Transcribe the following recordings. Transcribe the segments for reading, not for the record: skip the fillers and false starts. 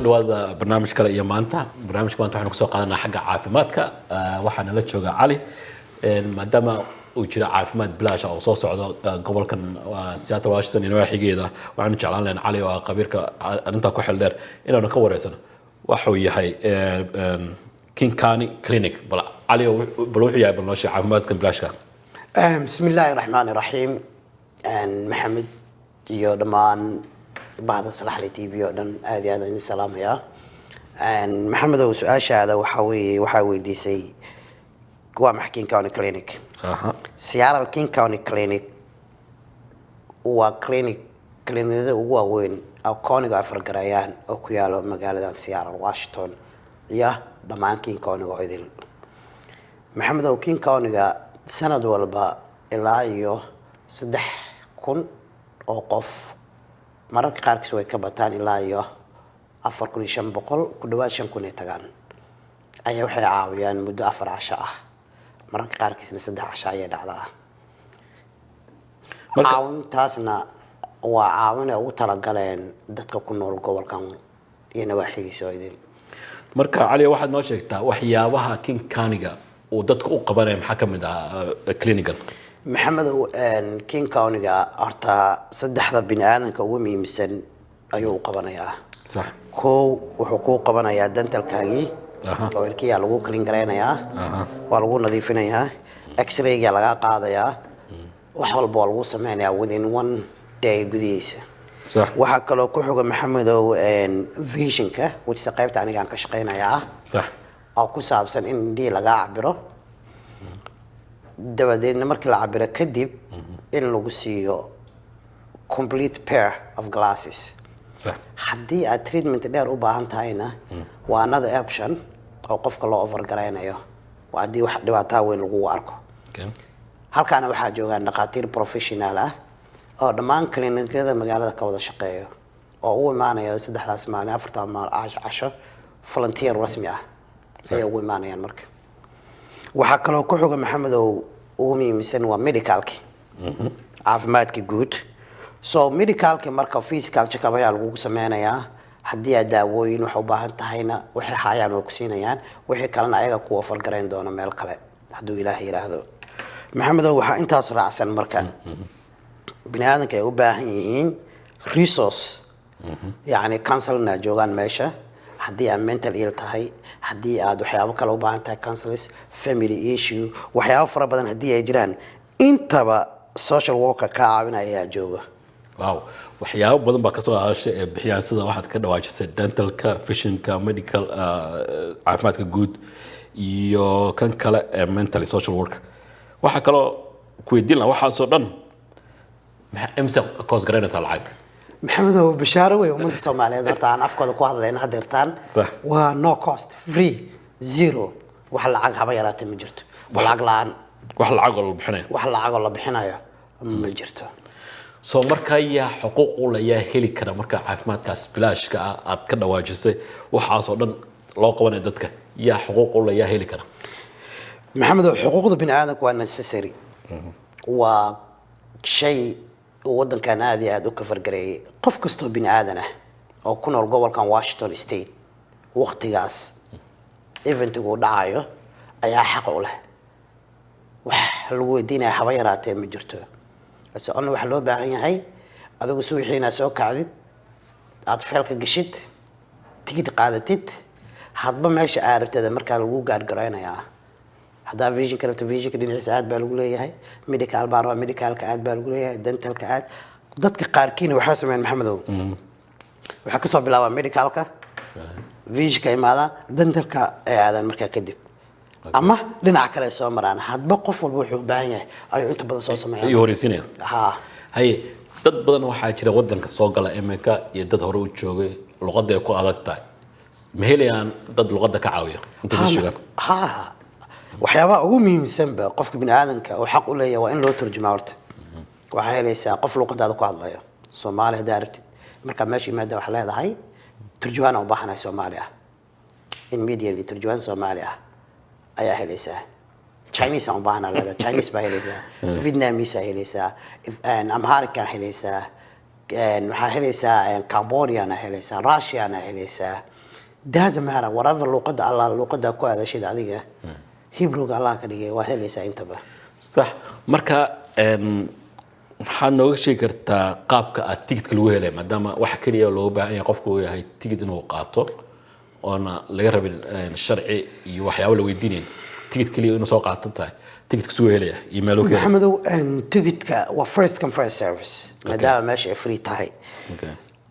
kusoo dhawaada barnaamij kale iyo maanta barnaamijka maanta waxaan kusoo qaadanaa xagga caafimaadka waxaana la jooga Cali maadaama uu jira caafimaad bilaash oo soo socdo gobolkan Seattle Washington iyo waaxigeeda waxaan jeclaan lahayn Cali oo qabiirka arinta ku xil dheer inaanu ka wareysano waxa uu yahay King County Clinic bal Cali bal wuxuu yahay barnaamijka caafimaadka bilaashka bismillaahir rahmaanir rahiim maxamed iyo dhamaan بعد صلاح لي تي في ودن هذه هذا السلام يا محمد وسؤال هذا وحاوي دي سي قوام حكين كوني كلينيك سيارة الكين كوني كلينيك هو كلينيك هو وين أو كوني أفرق ريان أو كيالو مقالة سيارة واشنطن يا دمان كين كوني وعيدل محمد وكين كوني سنة والبا إلا أيوه صدح كن أوقف mararka qaarkiis way ka bataan ilaa iyo 4500 ku dhawaad 5000 ay tagaan ayaa waxay caawiyaan muddo 4 casho ah mararka qaarkiisna 3 casho ay dhacdaa caawintaasna waa caawin ugu talagaleen dadka ku nool gobolkan iyo nawaaxigiisa oo idin marka Cali waxaad noo sheegtaa waxyaabaha King County-ga oo dadka u qabanay maxaa kamid ah clinic-gan محمد كين كونيغا أرتا صدحدا بني آدم كومي مسن أيو قبنايا صح كو وحقوق قبنايا دنتال كاجي أو الكيا لغو كلينغرينايا ولغو نظيفينايا إكسراي لغا قادايا وحول بولغو سمينايا within 1 day gudihiis صح waxa kale ku xoga maxamed oo visionka wixii qaybta aniga aan ka shaqeynaya صح oo ku saabsan in dii laga cabiro dabadeedna markii la cabiro kadib in lagu siiyo complete pair of glasses صح haddii aad treatment dheer u baahan tahayna waa another option oo qofka loo offer gareynayo waa haddii wax dhibaato weyn lagu arko halkaana waxaa joogaan dhaqaatiir professional ah oo dhammaan clinic-yada magaalada ka wada shaqeeyo oo u imaanaya 3 maalin 4 maalin casho volunteer rasmi ah ay ugu imaanayaan marka waxa kale oo ku xoga maxamed oo ugu muhiimsan waa medicalki caafimaadka guud so medicalki marka physical check-up ayaa lagu sameeyaa haddii aad daawooyin wax u baahan tahayna waxay hayaan oo ku siinayaan wixii kalena ayaga ku offer gareyn doona meel kale hadduu ilaahay yiraahdo maxamed waxa intaas raacsan marka bini'aadanka ay u baahan yihiin resource yani counselorna joogaan meesha haddii aad mental ill tahay haddii aad waxyaabo kale u baahan tahay counselors family issue waxyaabo fara badan haddii ay jiraan intaba social worker ka caawinaya jooga wow waxyaabo badan baa ka soo hadashay ee bixiyaan sida waxaad ka dhawaajisay dentalka visionka medical caafimaadka guud iyo kan kale ee mental social worker waxa kale ku weydiin lahaa waxaas oo dhan imsa cost garanaysa lacag محمد هو بشارة ومن الصومالية درتان أفكار كواحد لنا درتان و no cost free zero وحلا عق حبايرات مجرت والعق لان وحلا عق ولا بحناية وحلا عق ولا بحناية مجرت سو مركا يا حقوق ولا يا هلي كذا مركا عافمات كاس بلاش كأتكلم واجسة وحاصلن لا قوانة دتك يا حقوق ولا يا هلي كذا محمد حقوق البني آدم كوان necessary وشيء ودن كان هذه هذا كفر قري قف كستو بين آذنه أو كنا الجوال كان واشنطن ستيت وقت جاس إيفنت يقول دعاية أي حق له وحلو دينا حبايرات مجرته بس أنا وحلو بعين هاي هذا وسوي حين أسوق عدد أطفالك قشيت تيجي قاعدتت حضب ماشي عارف هذا مركز الوجار قرينا يا هذا فيجن كرت فيجن كدين ساعات بالقولية هاي ميديكال بارو ميديكال كعاد بالقولية دنتال كعاد ضدك قاركين وحاسم من محمد وحكسوا بلاوا ميديكال كا فيجن كاي ماذا دنتال كا هذا المركز كدب أما لنا عكلا يسوى مران حد بقف والبوح باهية أي أنت بدل صوص معي يوريسيني ها هاي dad badan waxaa jira wadanka soo gala America iyo dad hore u joogay luqadda ay ku adag tahay ma helayaan dad luqadda ka caawiya inta dishigan ha waxyaabaha ugu muhiimsan ba qofka bini'aadanka oo xaq u leeyahay waa in loo turjumaa horta waxa helaysaa qof luqadaada ku hadlayo Soomaali hadaa rabtid marka meeshii maada wax leedahay turjumaan u baahanay Soomaali ah immediately turjumaan Soomaali ah ayaa helaysaa Chinese aan baahanaa Chinese baa helaysaa Vietnamese ayaa helaysaa Amharic ayaa helaysaa waxaa helaysaa Cambodiana helaysaa Russiana helaysaa doesn't matter whatever luqada Allah luqada ku aadashada adiga Hebrew Allah ka dhigay waa helaysaa intaba صح marka waxaan nooga sheegi kartaa qaabka aad tigidhka lagu helay maadaama wax kaliya loo baahan yahay qofku uu yahay tigidh inuu qaato oona laga rabin sharci iyo waxyaabo la weydiineen tigidh kaliya inuu soo qaato tahay tigidhka soo helaya email oo kale Maxamedow tigidhka waa first come first service maadaama meesha free tahay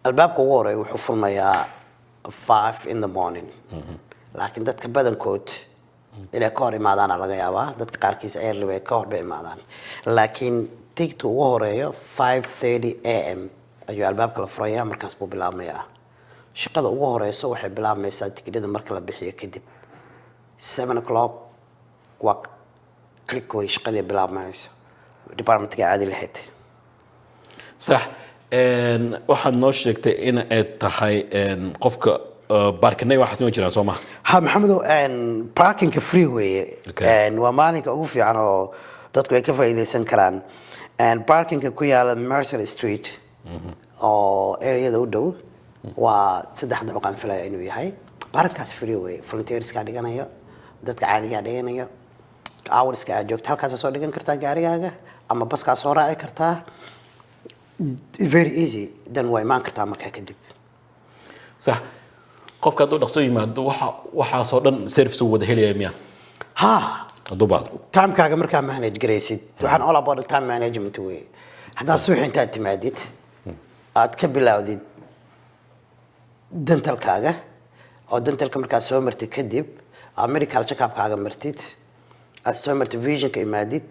albaabka ugu horeeya wuxuu furmayaa 5 in the morning laakiin dadka badankood inay ka hor imaadaan laga yaabaa dadka qaarkiis early way ka hor bay imaadaan laakiin tigidhka ugu horeeya 5:30 am ayuu albaabka la furayaa markaas buu bilaabmayaa shaqada ugu horeysa waxay bilaabmaysaa tigidhada marka la bixiyo kadib 7 o'clock waa click way shaqadii bilaabmayso department-ka aadi lahayd صح waxaad noo sheegtay in ay tahay qofka baarkinay waxa soo jira Soomaa ha Maxamedow parking free way waa maalinka ugu fiican oo dadku ay ka faa'iideysan karaan parking ku yaala Mercer Street oo area-da u dhow waa 3 dabaqan filaya inuu yahay parkaas free way volunteers ka dhiganayo dadka caadiga dhiganayo hourska aad joogto halkaas soo dhigan kartaa gaarigaaga ama baska soo raaci kartaa very easy dan way maan kartaa markaa kadib صح qofka haduu dhaqso yimaado waxa soo dhan service wada helaya miya ha dubaad time-kaaga markaa manage garaysid waxaan all about time management way hadaa subax intaad timaadid aad ka bilowdid dentalkaaga oo dentalka markaa soo martid kadib medical check-up-kaaga martid aad soo martid vision-ka imaadid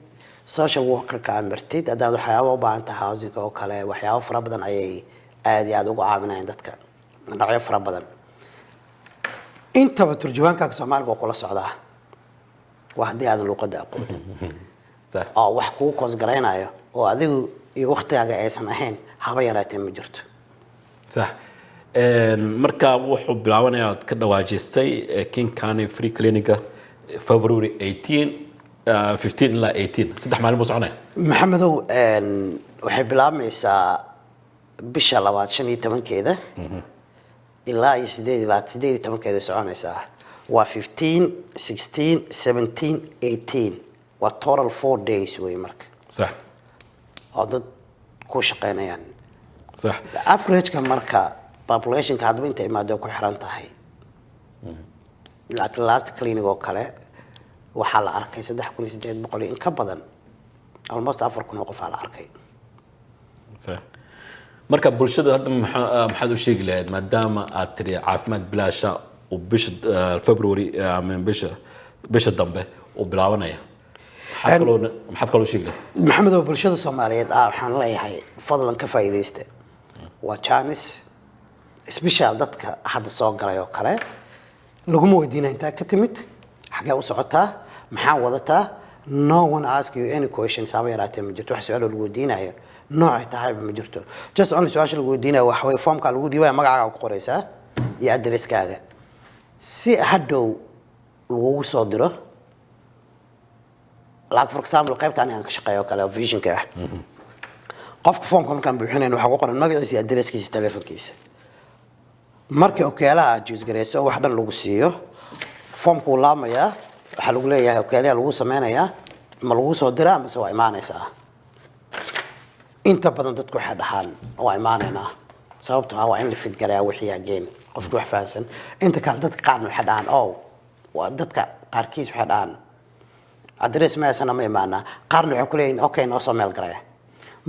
social worker-ka martid hadaad waxyaabo u baahan tahay housing oo kale waxyaabo fara badan ayay aad iyo aad ugu caawinayaan dadka dhinacyo fara badan intaba turjubaankaaga Soomaaliga oo kula socdaa waa haddii aad luqada aqoon صح oo wax kuu koos garaynayo oo adigu iyo waqtigaaga aysan ahayn haba yaraatee ma jirto صح marka wuxuu bilaabanayaa ka dhawaajisay King County Free Clinic February 15 ilaa 18 saddex maalin buu soconaya Maxamedow waxay bilaabmaysaa bisha 15-keeda ilaa 18-keeda soconaysaa waa 15 16 17 18 waa total 4 days way marka صح oo dad ku shaqeynayaan صح average-ka marka population-ka hadba inta imaado ku xiran tahay laakiin last clinic oo kale waxaa la arkay 3,800 in ka badan almost 4,000 qof la arkay صح marka bulshada hadda maxaad u sheegi lahayd maadaama aad tiri caafimaad bilaasha oo bisha February ama bisha dambe oo bilaabanaya maxaad kaloo sheegi lahayd Maxamedow bulshada Soomaaliyeed waxaan leeyahay fadlan ka faa'iideysta waa chance special dadka hadda soo galay oo kale laguma weydiinay inta ka timid xagee u socotaa maxaa wadataa no one ask you any questions haba yaraatee ma jirto wax su'aalo lagu weydiinayo nooc tahay ma jirto just only su'aasha lagu weydiinayo wax way formka lagu dhiibay magacaaga ku qoraysaa iyo addresskaaga si hadhow lagu soo diro like for example qaybtaan aan ka shaqeeyo kale vision-ka qofka formka markaan buuxinayn waxa ku qoran magaciisa iyo addresskiisa telefonkiisa markii okeelaha aad juus gareyso wax dhan lagu siiyo formku laamayaa waxa lagu leeyahay okeelaha lagu sameynayaa ma lagu soo diraa ama soo imaanaysaa inta badan dadku waxay dhahaan waa imaanaynaa sababtoo ah waa in la fit garaa wixii ageen qofku wax fahansan inta kale dadka qaar waxay dhahaan waa dadka qaarkiis waxay dhahaan address ma aysan ma imaana qaarna waxay ku leeyihiin okay noo soo meel garay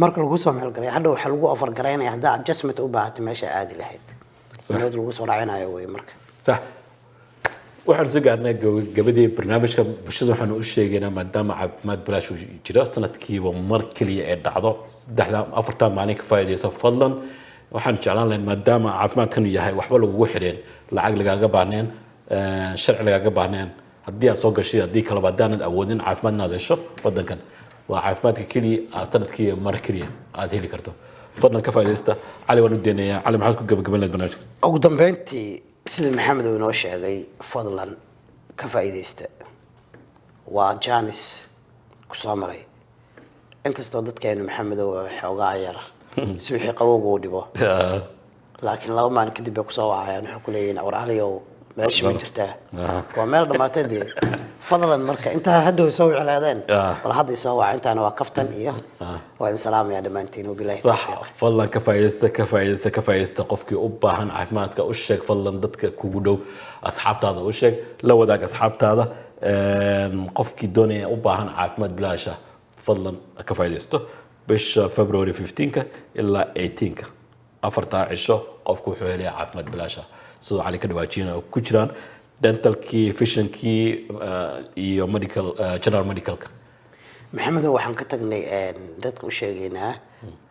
marka lagu soo meel garay hadhow waxa lagu offer garaynayaa hadaa adjustment u baahato meesha aadi lahayd sanad lagu soo raacinayo way marka صح waxaan soo gaarnay gabadhii barnaamijka bulshada waxaan u sheegaynaa maadaama caafimaad bilaash uu jiro sanadkiiba mar kaliya ee dhacdo 3-4 maalin ka faa'iideyso fadlan waxaan jeclaan lahayn maadaama caafimaadkan yahay waxba lagu xireen lacag lagaaga baahneen sharci lagaaga baahneen haddii aad soo gashay haddii kale baadaanad awoodin caafimaadna aad hesho wadankan waa caafimaadka kaliya sanadkii mar kaliya aad heli karto fadlan ka faa'iideysta cali waan u deenayaa cali maxaad ku gabagabayn lahayd barnaamijka ugu dambeyntii sida Maxamed uu inoo sheegay fadlan ka faa'iideysta waa Janis ku soo maray inkastoo dadkeenu Maxamed oo xoogaa yar سويحي قووق ودبو لكن لو ما نكدب بكسوا يعني حكولين أو عليو ماشي من جرته ومال ما تدي فضلا مركا أنت هدو يسوي على هذين ولا حد يسوي أنت أنا وقفتن إياه وإن سلام يا دمانتين وبالله صح فضلا كفايست قفكي أباهن عفماتك وشك فضلا ضدك كودو أصحاب هذا وشك لو ذاك أصحاب هذا قفكي دوني أباهن عفمات بلاشة فضلا كفايسته بش فبراير 15 إلا 18 أفرتا عشو قفكو حوالي عفمات بلاشة سو عليك دواجينا وكجران دنتالكي فيشنكي iyo medical general medicalka maxamedow waxaan ka tagnay dadka u sheegaynaa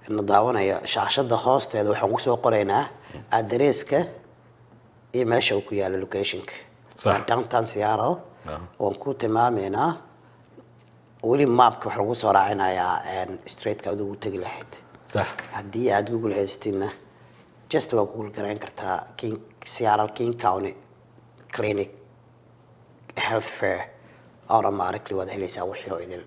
in daawanaya shaashada hoosteeda waxaan ku soo qoraynaa addresska iyo meesha uu ku yaalo locationka downtown Seattle oo ku tilmaameynaa weli mapka waxa lagu soo raacinayaa streetka ugu tagi lahayd صح haddii aad Google haystina just waa Google garan kartaa Seattle King County Clinic Health Fair automatically wada helaysaa wixii oo idin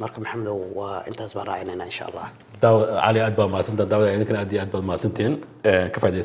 marka maxamedow waa intaas baan raacinayna insha Allah داو علي أدبا ما سنت داو إذا كان أدي أدبا ما سنتين كفاية